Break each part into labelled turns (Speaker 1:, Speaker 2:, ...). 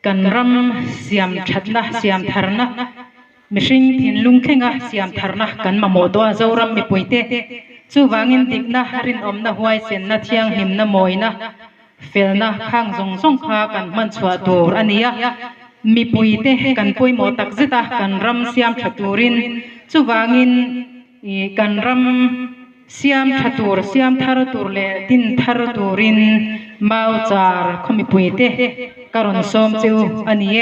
Speaker 1: กันรำเสียมชัดนะเสียมทารนะมิชิงทินลุงเข่งอ่ะเสียมทารนะกันมาโมตัวเจ้ารำมีปุยเตจูวางินดิกนะรินอมนะหวยเซนนะเทียงหิมนะมอยนะเฟลนะข้างทรงข้ากันมันชัวตัวอันนี้มีปุยเตกันปุยโมตักจิตากันรำเสียมชัดตูรินจูวางินกันรำเสียมชัดตูเสียมทารตูเลดินทารตูรินมาอุจาร์ขมิปุยเตการุณสมจิวอันนี้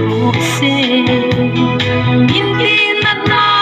Speaker 2: Hãy subscribe cho kênh Ghiền Mì Gõ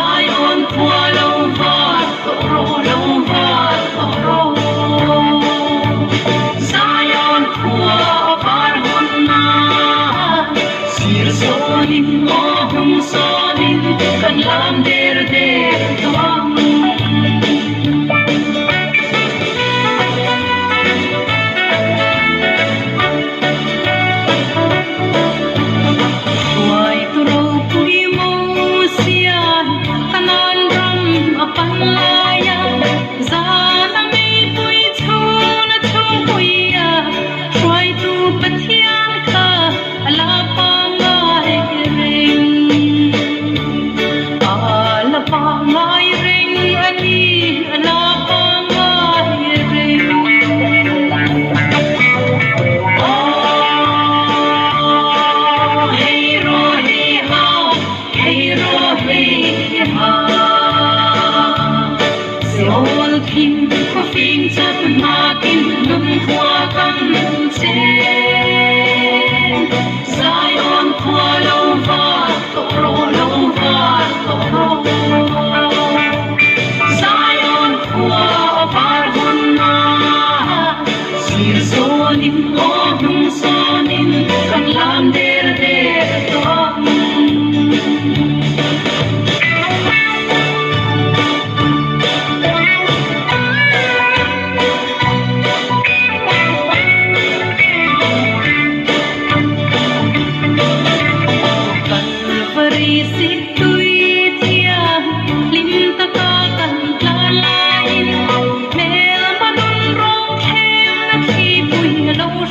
Speaker 2: để không bỏ lỡ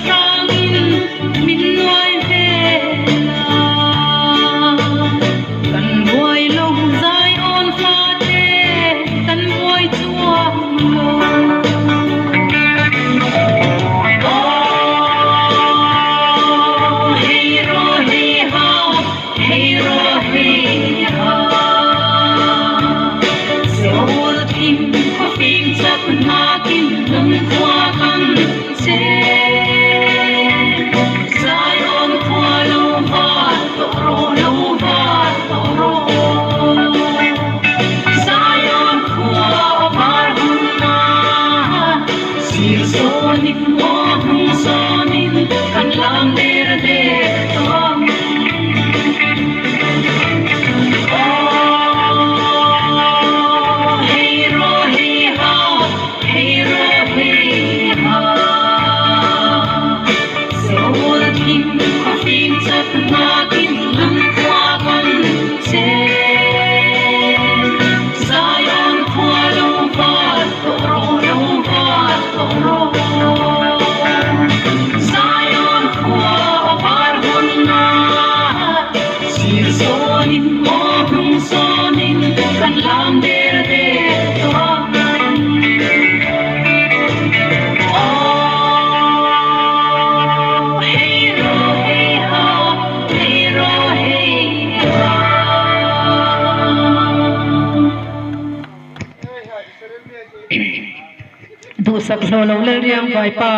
Speaker 1: sang in min nuôi về là cần vui lâu dài ôn pha tê cần vui chuông du sak lo lo le riang vai pa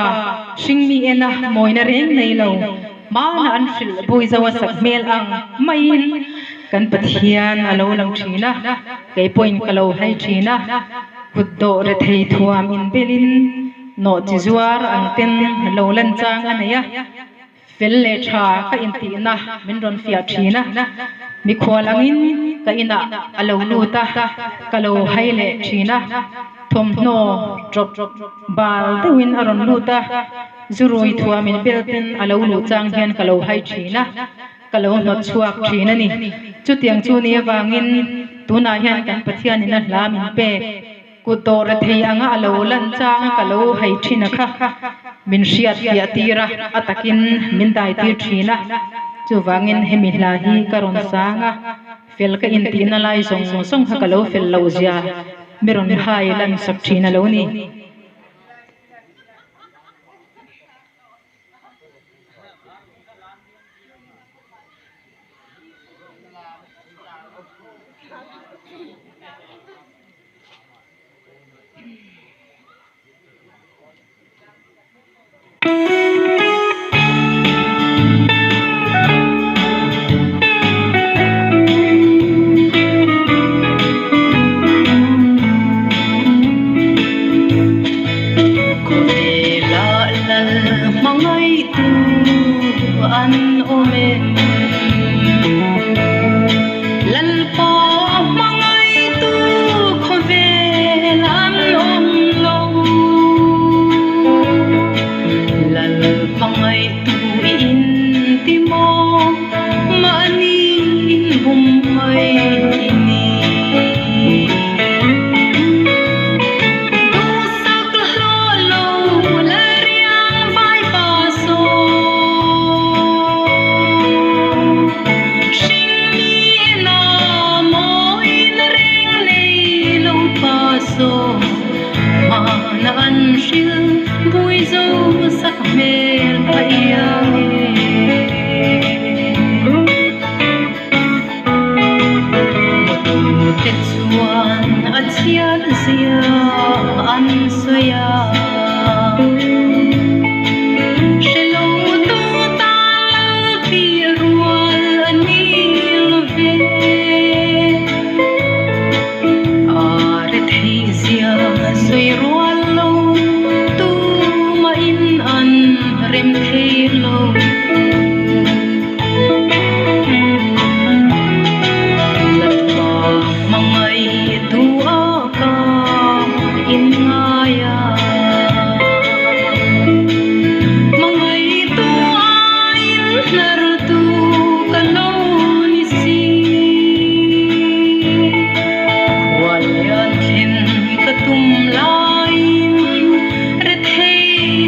Speaker 1: sing mi ena moina reng nei lo ma na an fil bui zawa sak mel ang mai kan pathian alo lang thina ke point kalo hai thina kuddo re thei thuam in belin no chi zuar ang ten lo lan chang anaya fel le tha ka in ti na min ron fia thina mi khwalangin ka ina alo lu ta kalo hai le thina thom no drop bal te win aron luta zuroi thua min belten alo lu chang hian kalo hai thina kalo not chuak thina ni chutiang chu ni wangin tuna hian kan pathian in hla min pe ku tor thei anga alo lan chang kalo hai thina kha min riat ya tira atakin min dai tir thina chu wangin hemi hla hi karon sanga fel ka in ti na lai song song ha kalo fel lo zia meron hai lan sak thina lo ni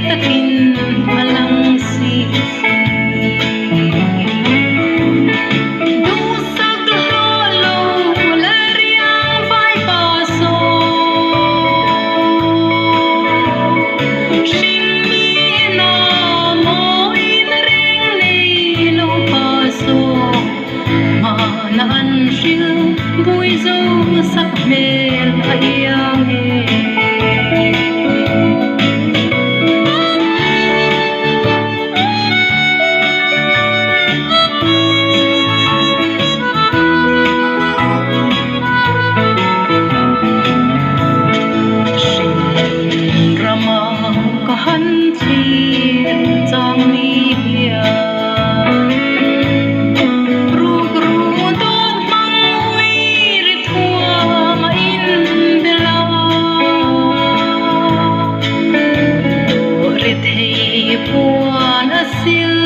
Speaker 1: takin malang sil